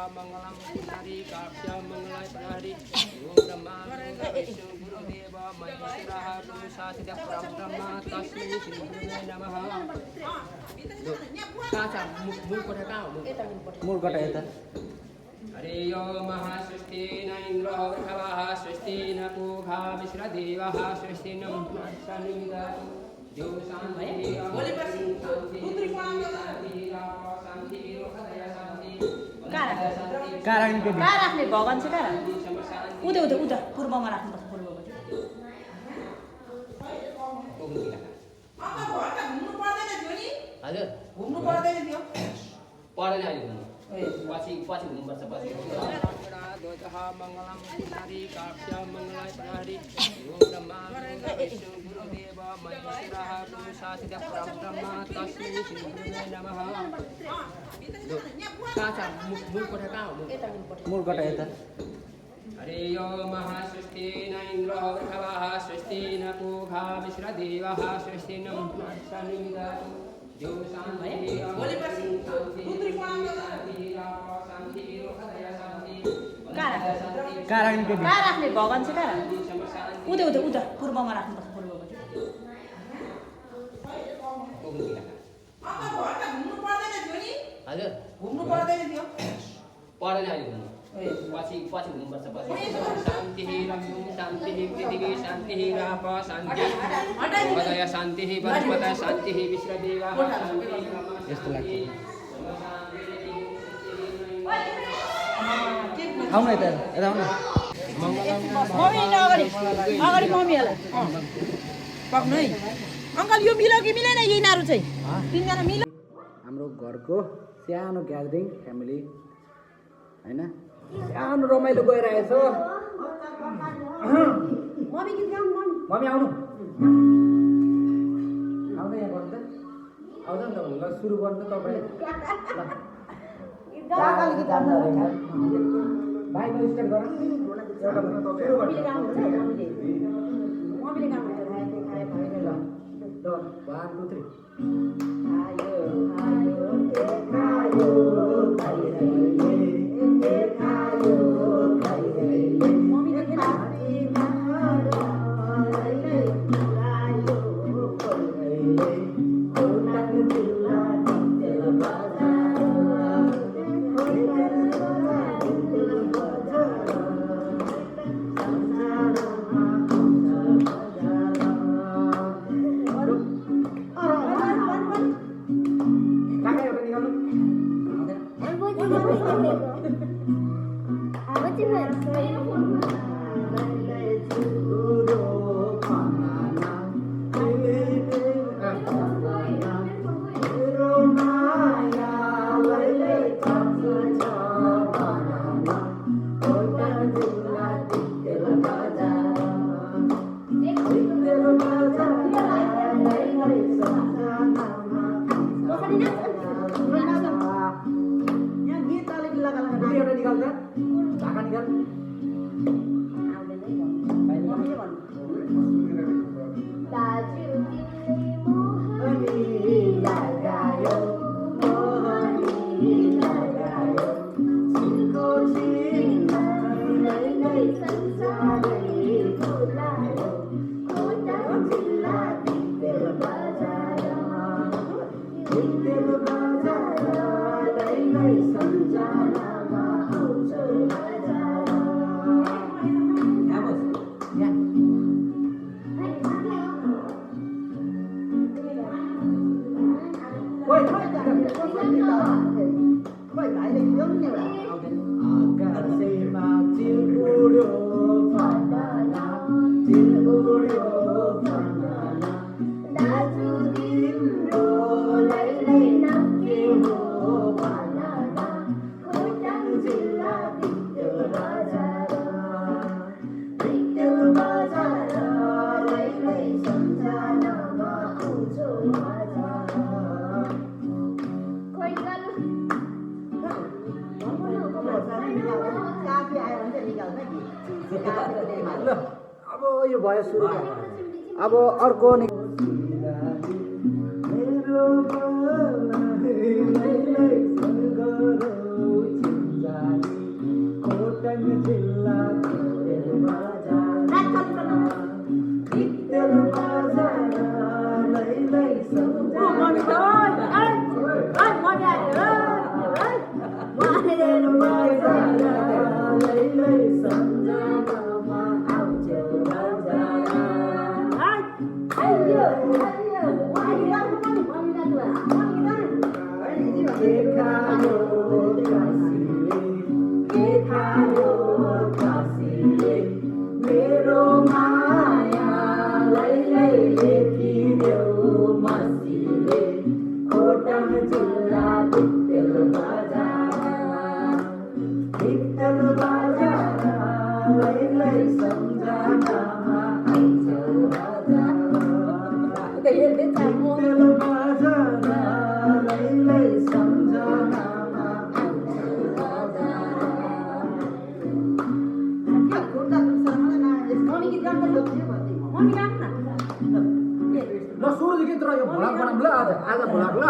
मंगलम हरि काक्ष्य मंगलाय प्रहरि ओम ब्रह्मा विष्णु गुरुदेव महेश्वरः गुरु साक्षात् परब्रह्म तस्मै श्री गुरुवे नमः काचा मूल कोठा कहाँ हो मूल कोठा यता हरे यो महासृष्टि न इन्द्रो वृषभः सृष्टि न पूषा विश्वदेवः सृष्टि न शनिदा जो शांति कहाँ राख्ने भगवान चाहिँ कहाँ राख्ने उता पूर्वमा राख्नुपर्छ पूर्वपट्टि हजुर घुम्नु पर्दैन थियो पर्दैन अहिले घुम्नु पछि घुम्नुपर्छ पछि ध्वजः मङ्गलं हरि काक्ष्य मङ्गलाय प्रहरि ओम ब्रह्मा विष्णु गुरुदेव महेश्वरः गुरु साक्षात् परब्रह्म तस्मै श्री गुरुवे नमः काचा मूल कोठा कहाँ हो मूल कोठा यता हरे यो महासृष्टि न इन्द्रो वृषभः सृष्टि न पूषा विश्वदेवः सृष्टि न शनिदा जो शांति कहाँ राख्ने भगवान चाहिँ कहाँ राख्ने उता पूर्वमा राख्नुपर्छ पूर्वपट्टि घुम्नु पर्दैन थियो नि हजुर घुम्नु पर्दैन थियो पर्दैन अहिले घुम्नु पछि घुम्नुपर्छ पछि शान्ति शान्ति पृथ्वी शान्ति राप शान्ति हृदय शान्ति वनस्पत शान्ति विश्वदेव यस्तो लाग्छ आउनु यता आउनु अगाडि मम्मीहरूलाई पक्नु है अङ्कल यो मिल्यो कि मिलेन यिनीहरू चाहिँ तिनजना मिल्यो हाम्रो घरको सानो ग्यादरिङ फ्यामिली हैन सानो रमाइलो गइरहेछ मम्मी आउनु आउँदै यहाँ गर्नु त आउँछ नि त ल सुरु गर्नु त तपाईँ बाइक स्टार्ट गर अब यो भयो सुरु अब अर्को ल सुरुदेखि तर यो भोलाक बनाऊँ ल आज भोलाक ल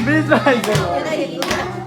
बिचमा आइसक्यो यता हेर्नु